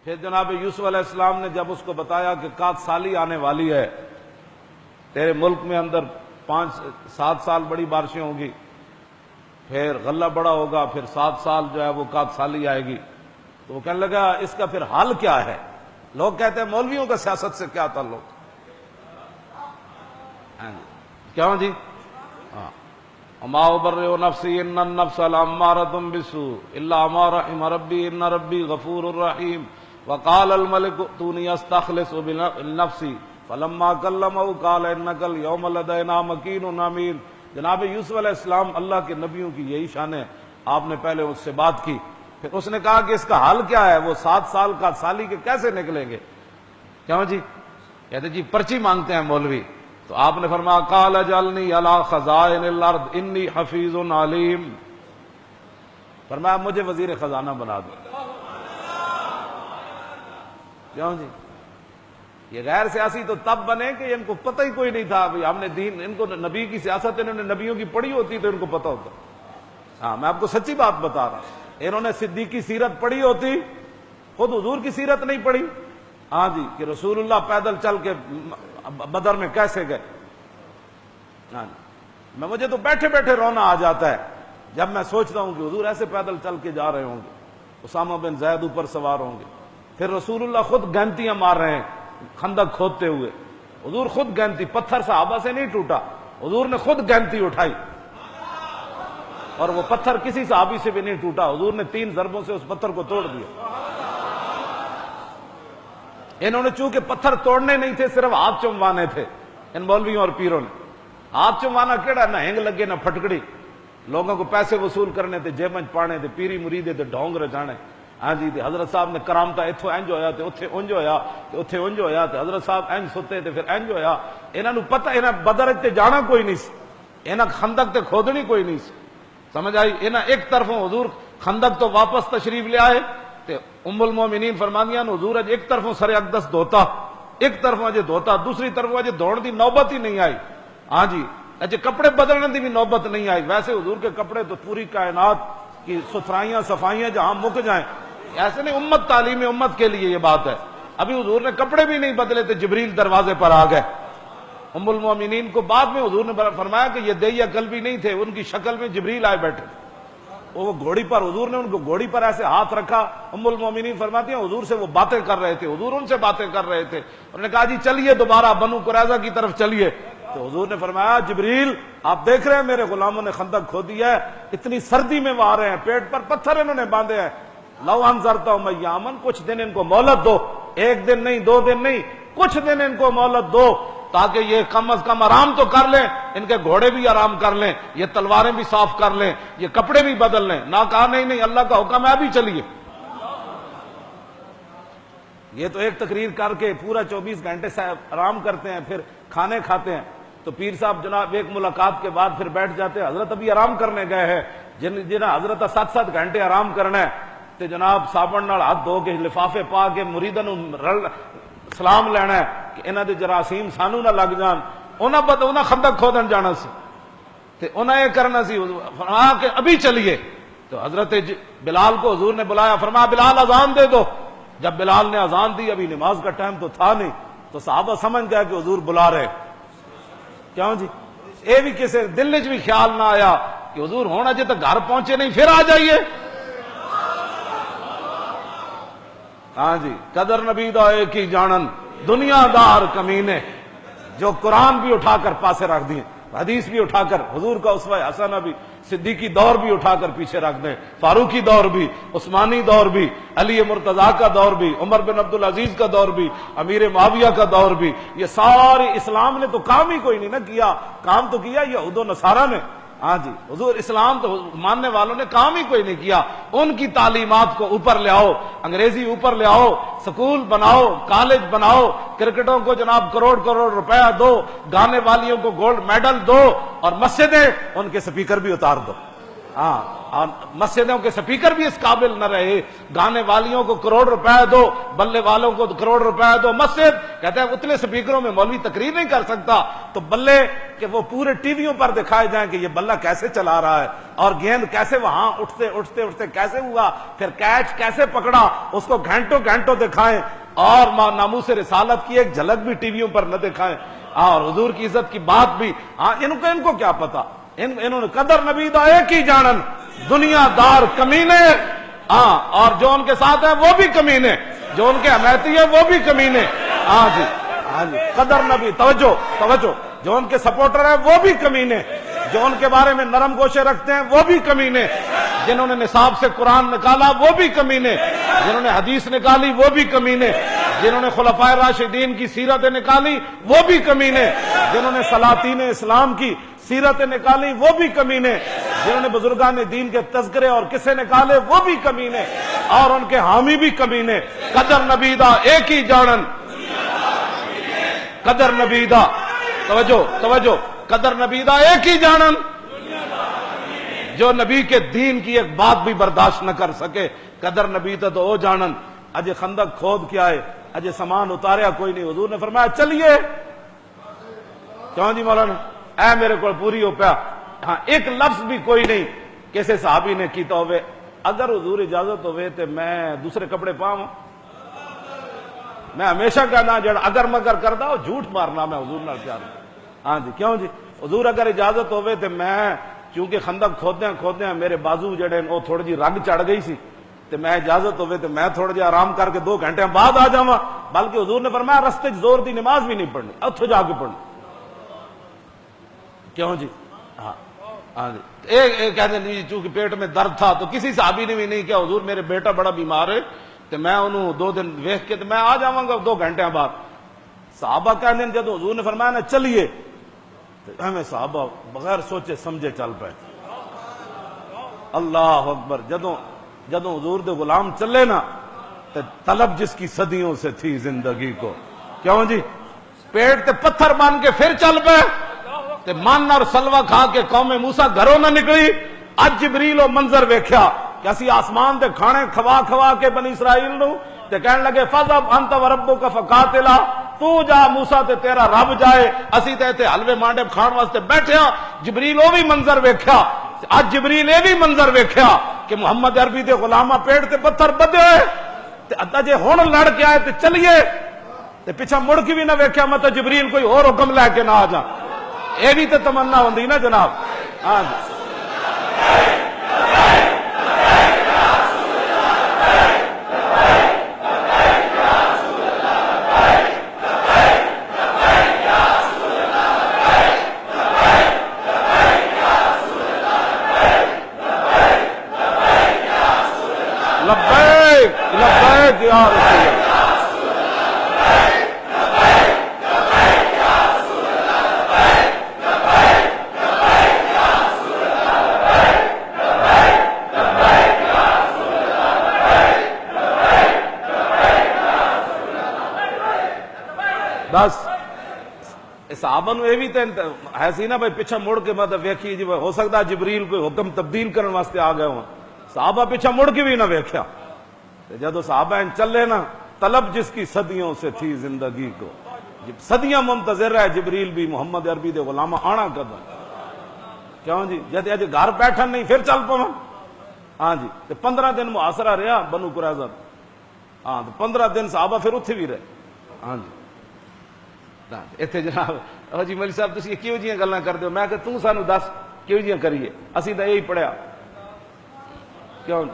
پھر جناب یوسف علیہ السلام نے جب اس کو بتایا کہ قحط سالی آنے والی ہے، تیرے ملک میں اندر 5-7 سال بڑی بارشیں ہوں گی، پھر غلہ بڑا ہوگا، پھر 7 سال جو ہے وہ قحط سالی آئے گی، تو وہ کہنے لگا اس کا پھر حل کیا ہے؟ لوگ کہتے ہیں مولویوں کا سیاست سے کیا تعلق؟ کیوں جی؟ وما ابرئ نفسی ان النفس لامارۃ بالسوء الا ما رحم ربی ان ربی غفور رحیم وقال الملك ائتوني استخلص بنفسی فلما کلمہ قال انک اليوم لدینا مکین امین۔ جناب یوسف علیہ السلام اللہ کے نبیوں کی یہی شان ہے، آپ نے پہلے اس سے بات کی، پھر اس نے کہا کہ اس کا حل کیا ہے؟ وہ 7 سال کا سالی کے کیسے نکلیں گے؟ کیوں جی؟ کہتے جی پرچی مانگتے ہیں مولوی، تو آپ نے فرمایا قال اجعلنی علی خزائن الارض انی حفیظ علیم، فرمایا مجھے وزیر خزانہ بنا دو۔ کیوں جی؟ یہ غیر سیاسی تو تب بنے کہ ان کو پتہ ہی کوئی نہیں تھا، ہم نے دین، ان کو نبی کی سیاست انہوں نے نبیوں کی پڑھی ہوتی تو ان کو پتہ ہوتا۔ ہاں میں آپ کو سچی بات بتا رہا ہوں، انہوں نے صدیق کی سیرت پڑھی ہوتی، خود حضور کی سیرت نہیں پڑھی، ہاں جی، کہ رسول اللہ پیدل چل کے بدر میں کیسے گئے۔ ہاں جی، مجھے تو بیٹھے بیٹھے رونا آ جاتا ہے جب میں سوچتا ہوں کہ حضور ایسے پیدل چل کے جا رہے ہوں گے، اسامہ بن زید اوپر سوار ہوں گے، پھر رسول اللہ خود گنتیاں مار رہے ہیں خندق کھودتے ہوئے، حضور خود گنتی، پتھر صحابہ سے نہیں ٹوٹا، حضور نے خود گنتی اٹھائی اور وہ پتھر کسی صحابی سے بھی نہیں ٹوٹا، حضور نے 3 ضربوں سے اس پتھر کو توڑ دیا۔ انہوں نے چونکہ پتھر توڑنے نہیں تھے، صرف ہاتھ چموانے تھے، ان مولویوں اور پیروں نے۔ ہاتھ چموانا کیڑا، نہ ہنگ لگے نہ پھٹکڑی، لوگوں کو پیسے وصول کرنے تھے، جیبیں پانے تھے، پیری مریدے تھے، ڈھونگ رچانے۔ ہاں جی، حضرت صاحب نے کرامتا اتھوں انج ہویا تے اوتھے انج ہویا تے اوتھے انج ہویا تے حضرت صاحب انج ستے تے پھر انج ہویا۔ انہاں نوں پتہ، انہاں بدر تے جانا کوئی نہیں سی، انہاں خندق تے کھودنی کوئی نہیں سی، سمجھ آئی؟ انہاں ایک طرفوں حضور خندق تو واپس تشریف لے آئے تے ام المومنین فرماندیاں حضور اج ایک طرفوں سر اقدس دھوتا، ایک طرفوں اج دھوتا، دوسری طرفوں اج دھوڑ دی نوبت ہی نہیں آئی۔ ہاں جی، اج کپڑے بدلنے دی بھی نوبت نہیں آئی۔ ویسے حضور کے کپڑے تو پوری کائنات کی ستھرائیاں صفائیاں جہاں مک جائیں، ایسے نہیں، امت تعلیم امت کے لیے یہ بات ہے۔ ابھی حضور نے کپڑے بھی نہیں بدلے تھے، جبریل دروازے پر آ گئے۔ ام المومنین کو بعد میں حضور نے فرمایا کہ یہ دہیا قلبی نہیں تھے، ان کی شکل میں جبریل آئے بیٹھے، وہ گھوڑی پر، حضور نے ان کو گھوڑی پر ایسے ہاتھ رکھا۔ ام المومنین فرماتی ہیں حضور سے وہ باتیں کر رہے تھے، حضور ان سے باتیں کر رہے تھے، انہوں نے کہا جی چلیے دوبارہ بنو قریظہ کی طرف چلیے، تو حضور نے فرمایا جبریل آپ دیکھ رہے ہیں میرے غلاموں نے خندق کھودی ہے، اتنی سردی میں وہ آ رہے ہیں، پیٹ پر پتھر انہوں نے باندھے ہیں، لو انذرتہم ایاما، کچھ دن ان کو مہلت دو، 1 دن نہیں 2 دن نہیں، کچھ دن ان کو مہلت دو تاکہ یہ کم از کم آرام تو کر لیں، ان کے گھوڑے بھی آرام کر لیں، یہ تلواریں بھی صاف کر لیں، یہ کپڑے بھی بدل لیں۔ نہ کہا نہیں اللہ کا حکم ہے ابھی چلیے۔ یہ تو ایک تقریر کر کے پورا 24 گھنٹے سے آرام کرتے ہیں، پھر کھانے کھاتے ہیں، تو پیر صاحب جناب ایک ملاقات کے بعد پھر بیٹھ جاتے ہیں، حضرت ابھی آرام کرنے گئے ہیں، جنہیں حضرت 7 گھنٹے آرام کرنا ہے، تو جناب صابن نال ہاتھ دھو کے لفافے پا کے مریداں نوں سلام لینا ہے کہ انہاں دے جراثیم سانو نہ لگ جان، انہاں خندق کھودن جانا سی تے انہاں یہ کرنا سی، فرمایا کہ ابھی چلیے۔ تو حضرت بلال کو حضور نے بلایا، فرمایا بلال اذان دے دو۔ جب بلال نے اذان دی، ابھی نماز کا ٹائم تو تھا نہیں، تو صحابہ سمجھ گئے کہ حضور بلا رہے۔ کیوں جی؟ یہ بھی کسی دل وچ بھی خیال نہ آیا کہ حضور ہونا جے تو گھر پہنچے نہیں پھر آ جائیے۔ ہاں جی، قدر نبی دا ایک ہی جانن، دنیا دار کمینے، جو قرآن بھی اٹھا کر پاسے رکھ دیں، حدیث بھی اٹھا کر، حضور کا اسوہ حسنہ بھی، صدیقی دور بھی اٹھا کر پیچھے رکھ دیں، فاروقی دور بھی، عثمانی دور بھی، علی مرتضیٰ کا دور بھی، عمر بن عبدالعزیز کا دور بھی، امیر معاویہ کا دور بھی، یہ سارے اسلام نے تو کام ہی کوئی نہیں نہ کیا، کام تو کیا یہود و نصارہ نے۔ ہاں جی، حضور اسلام تو ماننے والوں نے کام ہی کوئی نہیں کیا۔ ان کی تعلیمات کو اوپر لے آؤ، انگریزی اوپر لے آؤ، سکول بناؤ، کالج بناؤ، کرکٹوں کو جناب کروڑ کروڑ روپیہ دو، گانے والیوں کو گولڈ میڈل دو، اور مسجدیں ان کے سپیکر بھی اتار دو۔ ہاں، اور مسجدوں کے سپیکر بھی اس قابل نہ رہے، گانے والیوں کو کروڑ روپے دو، بلے والوں کو کروڑ روپے دو، مسجد کہتے ہیں اتنے سپیکروں میں مولوی تقریر نہیں کر سکتا، تو بلے کہ وہ پورے ٹی ویوں پر دکھائے جائیں کہ یہ بلہ کیسے چلا رہا ہے، اور گیند کیسے وہاں اٹھتے اٹھتے اٹھتے کیسے ہوا، پھر کیچ کیسے پکڑا، اس کو گھنٹوں گھنٹوں دکھائیں، اور ناموس رسالت کی ایک جھلک بھی ٹی ویوں پر نہ دکھائیں، اور حضور کی عزت کی بات بھی، ہاں ان کو کیا پتا، انہوں نے قدر نبی دا ایک ہی جانن، دنیا دار کمینے، ہاں، اور جو ان کے ساتھ ہیں وہ بھی کمینے، جو ان کے حمایتی ہیں وہ بھی کمینے، ہاں جی، ہاں جی، قدر نبی، توجہ، جو ان کے سپورٹر ہیں وہ بھی کمینے، جو ان کے بارے میں نرم گوشے رکھتے ہیں وہ بھی کمینے، جنہوں نے نصاب سے قرآن نکالا وہ بھی کمینے، جنہوں نے حدیث نکالی وہ بھی کمینے، جنہوں نے خلفائے راشدین کی سیرت نکالی وہ بھی کمینے، جنہوں نے سلاطین اسلام کی سیرت نکالی وہ بھی کمینے، جنہوں نے بزرگان دین کے تذکرے اور قصے نکالے وہ بھی کمینے، اور ان کے حامی بھی کمینے۔ قدر نبی دا ایک ہی جانن، قدر نبی دا، توجہ، قدر نبی دا ایک ہی جانن، جو نبی کے دین کی ایک بات بھی برداشت نہ کر سکے، قدر نبی دا تو او جانن۔ اجے خندق کھود کے آئے، اجے سامان اتاریا کوئی نہیں، حضور نے فرمایا چلیے، کیوں جی مولانا، اے میرے کو پوری ہو پیا، ہاں ایک لفظ بھی کوئی نہیں کسی صحابی نے کیتا ہوئے، اگر حضور اجازت ہوئے تو میں دوسرے کپڑے پاؤں، میں ہمیشہ کہنا جڑا اگر مگر کردا ہو جھوٹ مارنا، میں حضور نال پیار، ہاں جی، کیوں جی، حضور اگر اجازت ہوئے تو میں، چونکہ خندق کھودیاں میرے بازو جڑے وہ تھوڑی جی رگ چڑھ گئی سی، تو میں اجازت ہوئے تو میں تھوڑا جہا آرام کر کے 2 گھنٹے بعد آ جاواں، بلکہ حضور نے فرمایا رستے زور دی نماز بھی نہیں پڑھنی، اتھو جا کے پڑھنی، کیوں جی، ہاں جی، ایک کہتے ہیں چونکہ پیٹ میں درد تھا تو کسی صحابی نے بھی نہیں کیا حضور میرے بیٹا بڑا بیمار ہے تو میں انہوں 2 دن ویکھ کے تو میں آ جاواں گا 2 گھنٹے بعد۔ صحابہ کہتے ہیں جب حضور نے فرمایا نا چلیے، تو ہمیں صحابہ بغیر سوچے سمجھے چل پائے، اللہ اکبر، جدوں حضور دے غلام چلے نا تو طلب جس کی صدیوں سے تھی زندگی کو، کیوں جی، پیٹ تے پتھر مان کے پھر چل پے، تے من اور سلوا کھا کے قوم موسیٰ گھروں نہ نکلی، اج جبریل و منظر ویکھیا کہ اسی آسمان دے کھانے کھوا کے بنی اسرائیل نو، تے کہنے لگے فَذَبْ أَنْتَ وَرَبُّكَ فَقَاتِلَا، تو جا موسیٰ تے تیرا رب جائے، اسی تے حلوے مانڈے کھان واسطے بیٹھے ہاں۔ جبریل وہ بھی منظر ویکھیا، اج جبریل یہ بھی منظر ویکھیا کہ محمد عربی دے غلامہ پیٹ تے پتھر بدے ہوئے، تے ادا جے ہن لڑ کے آئے تے چلیے، تے پیچھا مڑ کے بھی نہ ویکھیا میں تو جبریل کوئی اور حکم لے کے نہ آ جا، یہ بھی تو تمنا ہوندی نا جناب، ہاں جی، لبیک لبیک یا رسول اللہ، بس صحابہ نو یہ بھی ہے سی نا بھائی پیچھا مڑ کے مطلب ویکھی جی ہو سکتا جبریل کوئی حکم تبدیل کرنے واسطے آ گئے ہوں، صحابہ پیچھا مڑ کے بھی نہ ویکھیا، جدو صحابہ چلے نا طلب جس کی صدیوں سے تھی زندگی کو، صدیاں منتظر ہے جبریل بھی محمد عربی دے غلامہ آنا قدم، کیوں جی، جد اج گھر بیٹھن نہیں پھر چل پاواں، ہاں جی، تے 15 دن محاصرہ رہا بنو قریظہ، ہاں 15 دن صحابہ پھر اتھے بھی رہے، ہاں جی، اتنے جناب جی مولوی صاحب تسی کیوں جیاں گلاں کردے ہو، میں کہ تو سانو دس کیوں جیاں کریے، اسی تو یہی پڑھیا، کیوں